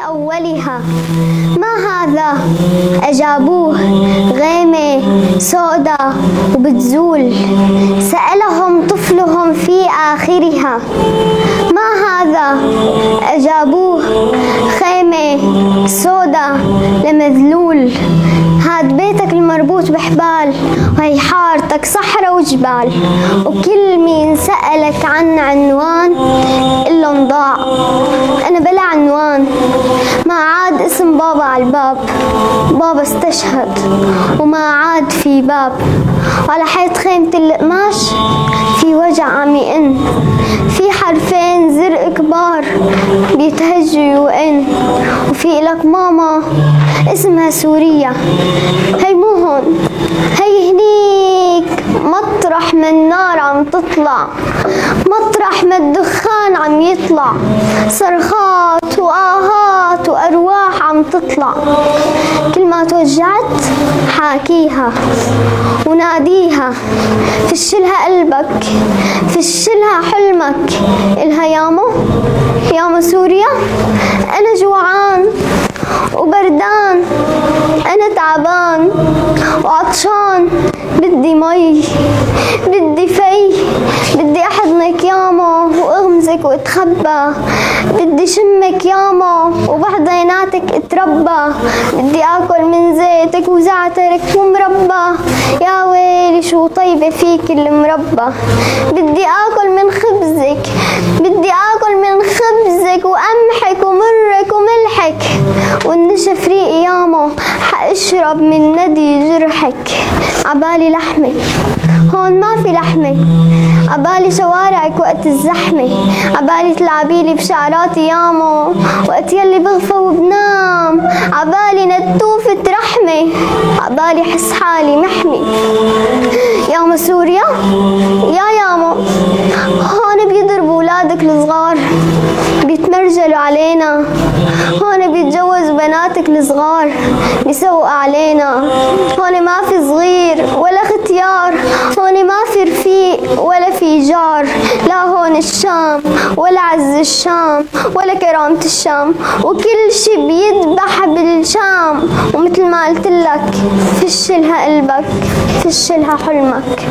أولها. ما هذا؟ أجابوه غيمة سودة وبتزول، سألهم طفلهم في آخرها. ما هذا؟ أجابوه خيمة سودة لمذلول، هاد بيتك المربوط بحبال وهي حارتك صحراء وجبال، وكل مين سألك عن عنوان إلا انضاع. أنا بلا عنوان، ما عاد اسم بابا على الباب، بابا استشهد وما عاد في باب، على حيط خيمة القماش في وجع عم يئن، في حرفين زرق كبار بيتهجوا يوئن، وفي إلك ماما اسمها سوريا. هي مو هون، هي هنيك مطرح ما النار عم تطلع، مطرح ما الدخان عم يطلع، صرخات وآهات وأرواح عم تطلع. كل ما توجعت حاكيها وناديها، فشلها قلبك، فشلها حلمك، إلها ياما سوريا أنا جوعان وبردان، أنا تعبان وعطشان، بدي مي، بدي في، بدي أحضنك ياما وأغمزك وأتخبى، بدي شمك ياما وبحضيناتك أتربى، بدي آكل من زيتك وزعترك ومربى، يا ويلي شو طيبة فيك المربى، بدي آكل من خبزك، بدي آكل من خبزك وقمحك ومرك وملحك، والنشف ريقي ياما حأشرب من ندي جرحك. عبالي لحمك، هون ما في لحمة، عبالي شوارعك وقت الزحمة، عبالي تلعبيلي بشعراتي ياما وقت يلي بغفى وبنام، عبالي نتوفة رحمة، عبالي حس حالي محمي. ياما سوريا ياما، هون بيضربوا ولادك الصغار، بيتمرجلوا علينا، هون بيتجوزوا بناتك الصغار، بيسوقوا علينا، هون ما في صغير ولا ختيار، هون ما في رفيق ولا في جار، لا هون الشام ولا عز الشام ولا كرامة الشام، وكل شي بيذبح بالشام. ومثل ما قلتلك فشلها قلبك، فشلها حلمك.